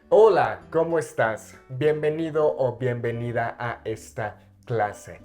Hola, ¿cómo estás? Bienvenido o bienvenida a esta clase.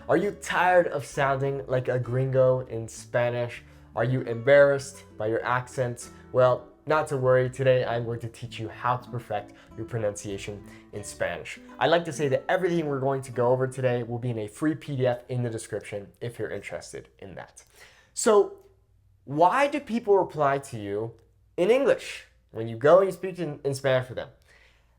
Are you tired of sounding like a gringo in Spanish? Are you embarrassed by your accent? Well, not to worry, today I'm going to teach you how to perfect your pronunciation in Spanish. I like to say that everything we're going to go over today will be in a free PDF in the description if you're interested in that. So, why do people reply to you in English when you go and you speak in Spanish with them?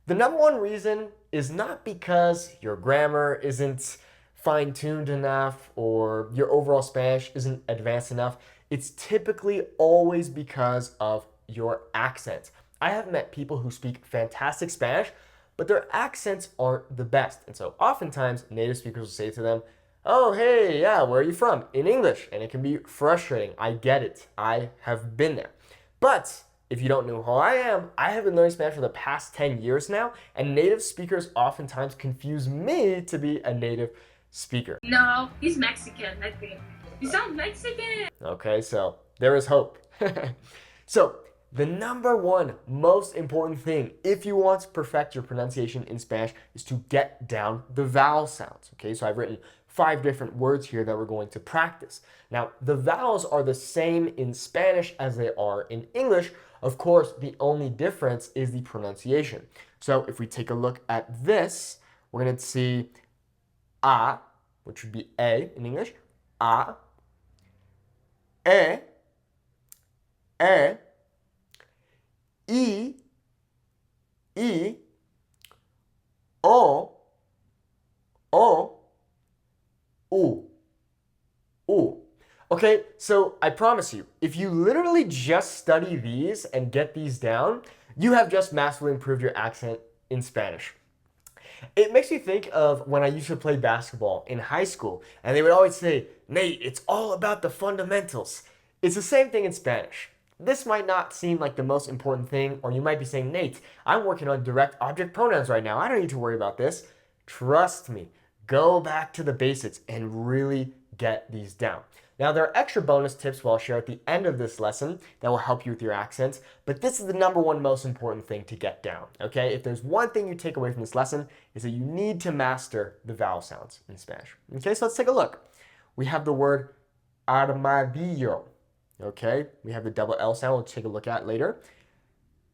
The number one reason is not because your grammar isn't fine tuned enough or your overall Spanish isn't advanced enough. It's typically always because of your accent. I have met people who speak fantastic Spanish, but their accents aren't the best. And so oftentimes native speakers will say to them, "Oh, hey, yeah, where are you from?" in English. And it can be frustrating. I get it. I have been there. But if you don't know who I am, I have been learning Spanish for the past 10 years now, and native speakers oftentimes confuse me to be a native speaker. No, he's Mexican, I think. You sound Mexican. Okay, so there is hope. So, the number one most important thing if you want to perfect your pronunciation in Spanish is to get down the vowel sounds. Okay, so I've written 5 different words here that we're going to practice. Now, the vowels are the same in Spanish as they are in English. Of course, the only difference is the pronunciation. So, if we take a look at this, we're going to see a, which would be a in English, a, e, e, I, I, O, O, U, U. Okay, so I promise you, if you literally just study these and get these down, you have just massively improved your accent in Spanish. It makes me think of when I used to play basketball in high school, and they would always say, "Nate, it's all about the fundamentals." It's the same thing in Spanish. This might not seem like the most important thing, or you might be saying, "Nate, I'm working on direct object pronouns right now. I don't need to worry about this." Trust me, go back to the basics and really get these down. Now, there are extra bonus tips we'll share at the end of this lesson that will help you with your accents, but this is the number one most important thing to get down, okay? If there's one thing you take away from this lesson, is that you need to master the vowel sounds in Spanish. Okay, so let's take a look. We have the word armadillo, okay? We have the double L sound we'll take a look at later.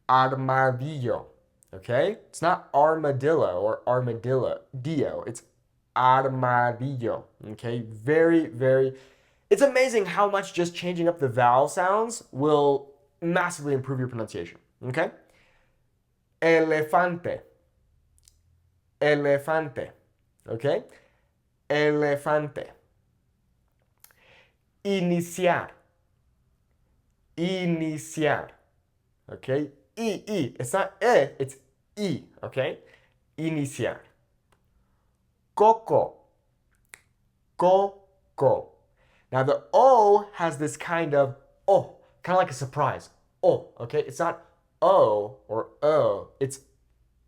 Armadillo, okay? It's not armadillo or armadillo, it's armadillo, okay? It's amazing how much just changing up the vowel sounds will massively improve your pronunciation, okay? Elefante, elefante, okay? Elefante. Iniciar, iniciar, okay? I. It's not it's I, okay? Iniciar. Coco, coco. Now the O has this kind of kind of like a surprise. Okay? It's not O or O, it's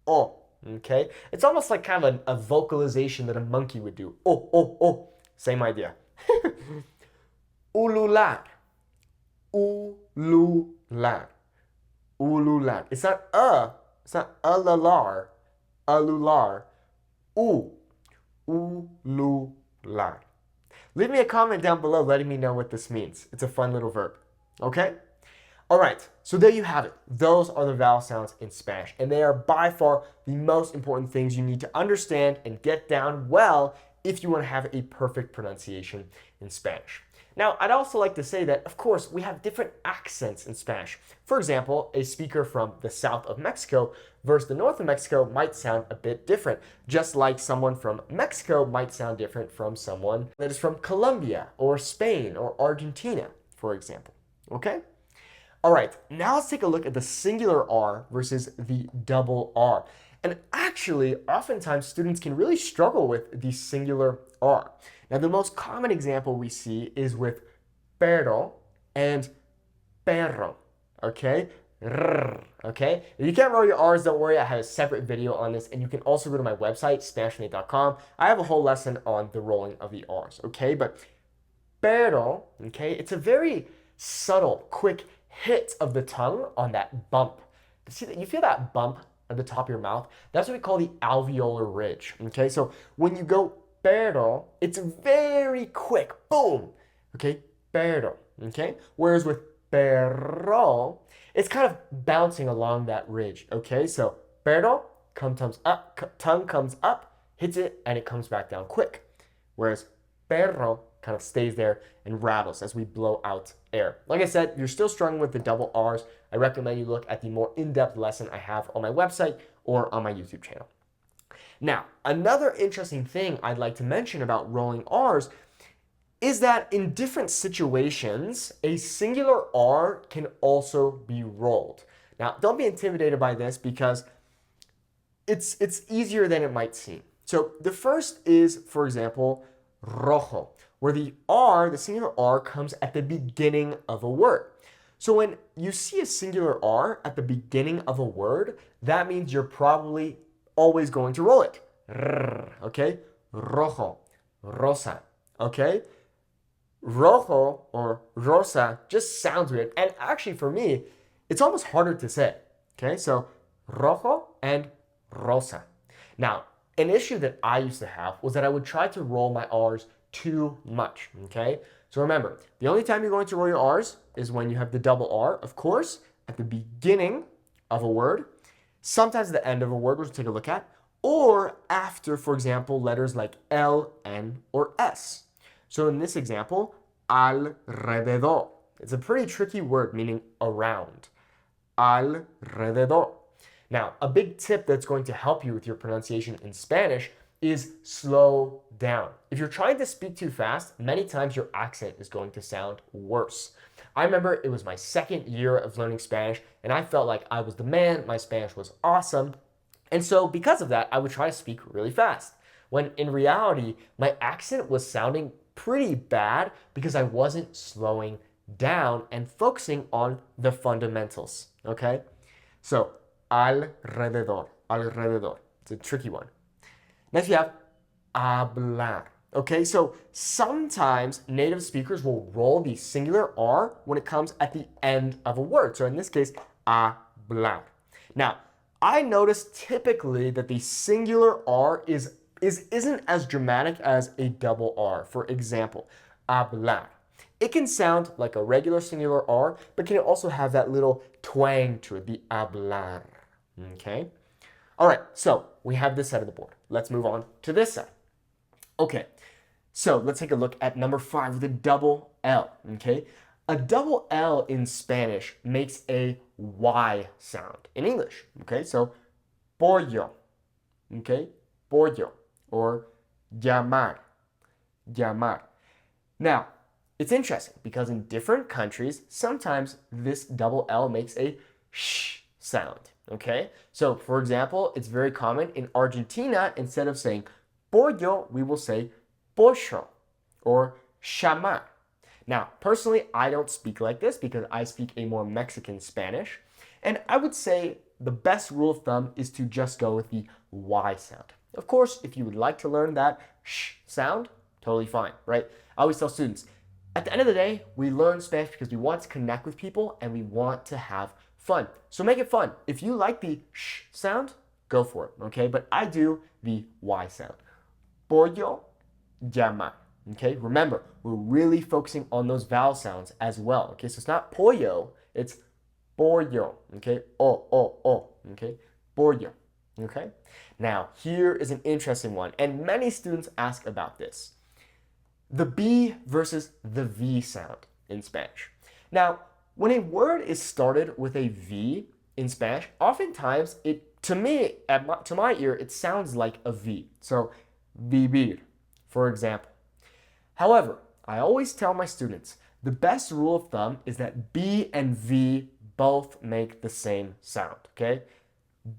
O, okay? It's almost like kind of a vocalization that a monkey would do. Same idea. Ulular, ulular, ulular. It's not ulalar, ulular, ulular. Leave me a comment down below letting me know what this means. It's a fun little verb. Okay? All right, so there you have it. Those are the vowel sounds in Spanish, and they are by far the most important things you need to understand and get down well if you want to have a perfect pronunciation in Spanish. Now, I'd also like to say that, of course, we have different accents in Spanish. For example, a speaker from the south of Mexico versus the north of Mexico might sound a bit different, just like someone from Mexico might sound different from someone that is from Colombia or Spain or Argentina, for example. Okay? All right, now let's take a look at the singular R versus the double R. And actually, oftentimes students can really struggle with the singular R. Now, the most common example we see is with pero and perro, okay? Okay? If you can't roll your R's, don't worry, I have a separate video on this, and you can also go to my website, SpanishNate.com. I have a whole lesson on the rolling of the R's, okay? But pero, okay, it's a very subtle, quick hit of the tongue on that bump. See that? You feel that bump at the top of your mouth, that's what we call the alveolar ridge. Okay, so when you go pero, it's very quick, boom. Okay, pero. Okay, whereas with pero, it's kind of bouncing along that ridge. Okay, so pero tongue comes up, hits it, and it comes back down quick. Whereas perro kind of stays there and rattles as we blow out air. Like I said, you're still struggling with the double R's. I recommend you look at the more in-depth lesson I have on my website or on my YouTube channel. Now, another interesting thing I'd like to mention about rolling R's is that in different situations, a singular R can also be rolled. Now, don't be intimidated by this because it's easier than it might seem. So the first is, for example, rojo, where the R, the singular R, comes at the beginning of a word. So when you see a singular R at the beginning of a word, that means you're probably always going to roll it. Okay? Rojo, rosa. Okay? Rojo or rosa just sounds weird. And actually, for me, it's almost harder to say. Okay? So rojo and rosa. Now, an issue that I used to have was that I would try to roll my R's too much, okay? So remember, the only time you're going to roll your R's is when you have the double R, of course, at the beginning of a word, sometimes at the end of a word, which we'll take a look at, or after, for example, letters like L, N, or S. So in this example, alrededor. It's a pretty tricky word, meaning around. Alrededor. Now, a big tip that's going to help you with your pronunciation in Spanish is slow down. If you're trying to speak too fast, many times your accent is going to sound worse. I remember it was my second year of learning Spanish, and I felt like I was the man. My Spanish was awesome. And so because of that, I would try to speak really fast, when in reality, my accent was sounding pretty bad because I wasn't slowing down and focusing on the fundamentals, okay? So, alrededor, alrededor. It's a tricky one. Next, we have hablar. Okay, so sometimes native speakers will roll the singular R when it comes at the end of a word. So in this case, hablar. Now, I noticed typically that the singular R isn't as dramatic as a double R. For example, hablar. It can sound like a regular singular R, but can also have that little twang to it, the hablar. Okay? All right, so we have this side of the board. Let's move on to this side. Okay, so let's take a look at number 5 with a double L. Okay? A double L in Spanish makes a Y sound in English. Okay, so pollo. Okay, pollo. Or llamar. Llamar. Now, it's interesting because in different countries, sometimes this double L makes a sh sound. Okay, so for example, it's very common in Argentina, instead of saying pollo, we will say pollo or chamar. Now, personally, I don't speak like this because I speak a more Mexican Spanish. And I would say the best rule of thumb is to just go with the Y sound. Of course, if you would like to learn that sh sound, totally fine, right? I always tell students, at the end of the day, we learn Spanish because we want to connect with people and we want to have fun. So make it fun. If you like the sh sound, go for it, okay? But I do the Y sound. Pollo, llama. Okay, remember, we're really focusing on those vowel sounds as well. Okay, so it's not pollo, it's pollo. Okay, o, okay, pollo. Okay, now here is an interesting one, and many students ask about this. The B versus the V sound in Spanish. Now, when a word is started with a V in Spanish, oftentimes to my ear, it sounds like a V. So, vivir, for example. However, I always tell my students, the best rule of thumb is that B and V both make the same sound, okay?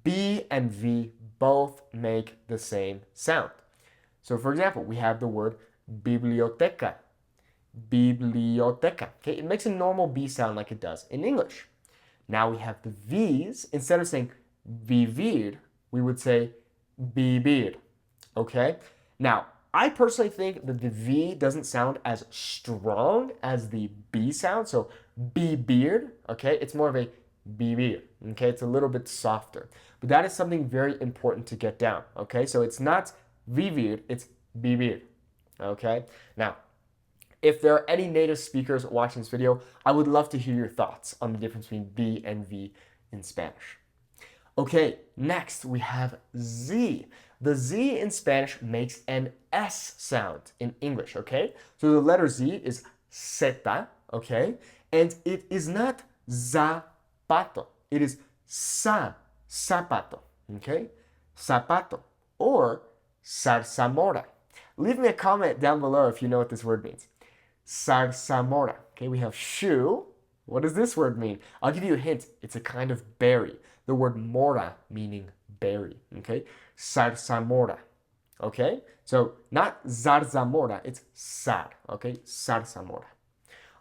B and V both make the same sound. So for example, we have the word biblioteca. Biblioteca, okay? It makes a normal B sound like it does in English. Now we have the V's. Instead of saying vivir, we would say vivir, okay? Now, I personally think that the V doesn't sound as strong as the B sound. So be beard, okay? It's more of a vivir. Okay, it's a little bit softer. But that is something very important to get down. Okay, so it's not vivir, it's vivir. Okay, now, if there are any native speakers watching this video, I would love to hear your thoughts on the difference between B and V in Spanish. Okay, next we have Z. The Z in Spanish makes an S sound in English, okay? So the letter Z is zeta, okay? And it is not zapato. It is zapato, okay? Zapato or zarzamora. Leave me a comment down below if you know what this word means. Zarzamora. Okay, we have shoe. What does this word mean? I'll give you a hint. It's a kind of berry. The word mora meaning berry. Okay, zarzamora. Okay, so not zarzamora, it's zar. Okay, zarzamora.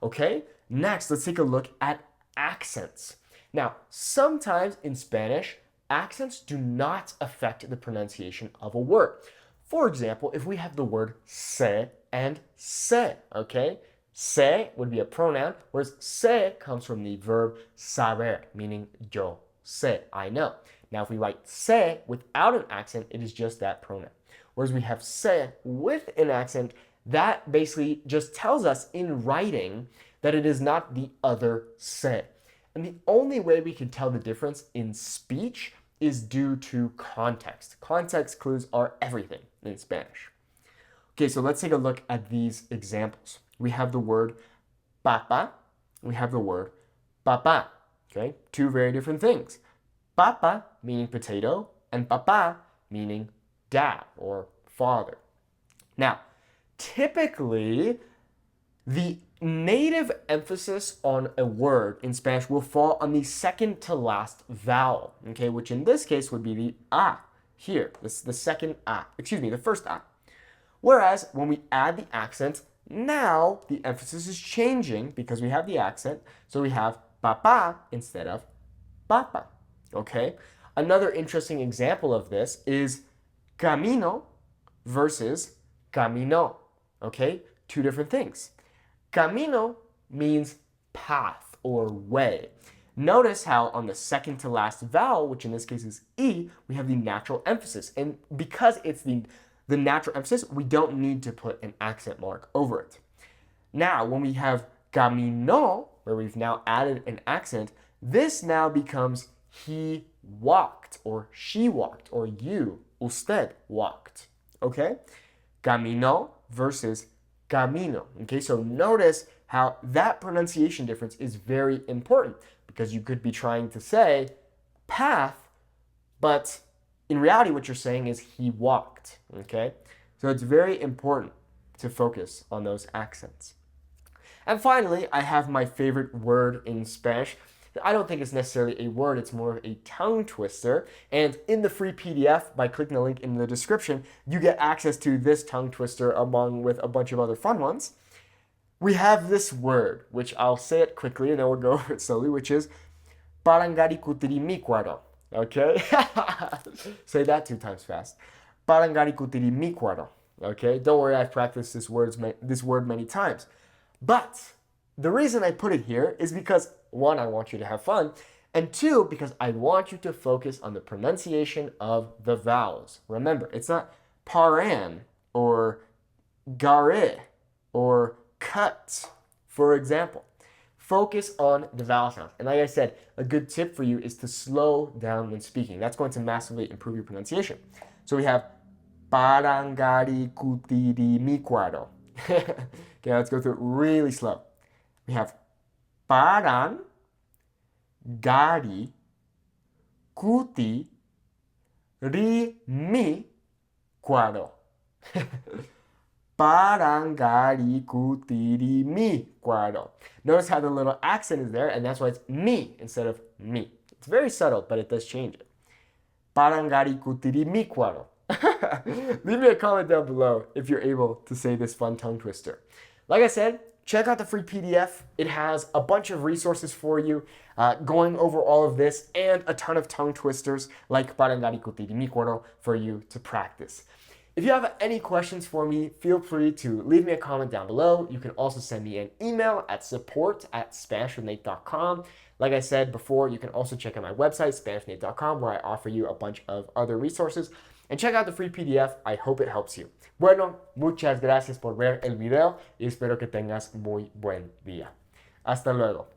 Okay, next let's take a look at accents. Now, sometimes in Spanish, accents do not affect the pronunciation of a word. For example, if we have the word se and se, okay? Se would be a pronoun, whereas se comes from the verb saber, meaning yo sé, I know. Now, if we write se without an accent, it is just that pronoun. Whereas we have se with an accent, that basically just tells us in writing that it is not the other se. And the only way we can tell the difference in speech is due to context. Context clues are everything in Spanish. Okay, so let's take a look at these examples. We have the word papa, we have the word papa. Okay, two very different things. Papa meaning potato, and papa meaning dad or father. Now, typically, the native emphasis on a word in Spanish will fall on the second to last vowel, okay, which in this case would be the a here. This is the second a, the first a. Whereas when we add the accent, now the emphasis is changing because we have the accent, so we have papa instead of papa, okay? Another interesting example of this is camino versus camino, okay? Two different things. Camino means path or way. Notice how on the second to last vowel, which in this case is E, we have the natural emphasis. And because it's the natural emphasis, we don't need to put an accent mark over it. Now, when we have camino, where we've now added an accent, this now becomes he walked, or she walked, or you, usted, walked. Okay? Camino versus camino. Okay, so notice how that pronunciation difference is very important because you could be trying to say path, but in reality what you're saying is he walked. Okay, so it's very important to focus on those accents. And finally, I have my favorite word in Spanish. I don't think it's necessarily a word, it's more of a tongue twister. And in the free PDF, by clicking the link in the description, you get access to this tongue twister along with a bunch of other fun ones. We have this word, which I'll say it quickly and then we'll go over it slowly, which is parangarikutirimicuaro. Okay? Say that 2 times fast. Parangarikutirimicuaro. Okay? Don't worry, I've practiced this word many times. But the reason I put it here is because 1, I want you to have fun, and 2, because I want you to focus on the pronunciation of the vowels. Remember, it's not paran or gare or cut, for example. Focus on the vowel sounds. And like I said, a good tip for you is to slow down when speaking. That's going to massively improve your pronunciation. So we have parangarikutirimicuaro. Okay, let's go through it really slow. We have paran, gari, kuti, ri, mi, cuaro. Parangari, kuti, ri, mi, cuaro. Notice how the little accent is there, and that's why it's mi instead of me. It's very subtle, but it does change it. Parangari, kuti, ri, mi, cuaro. Leave me a comment down below if you're able to say this fun tongue twister. Like I said, check out the free PDF. It has a bunch of resources for you going over all of this and a ton of tongue twisters like parangarikutirimicuaro for you to practice. If you have any questions for me, feel free to leave me a comment down below. You can also send me an email at support@SpanishWithNate.com. Like I said before, you can also check out my website, SpanishWithNate.com, where I offer you a bunch of other resources. And check out the free PDF. I hope it helps you. Bueno, muchas gracias por ver el video y espero que tengas muy buen día. Hasta luego.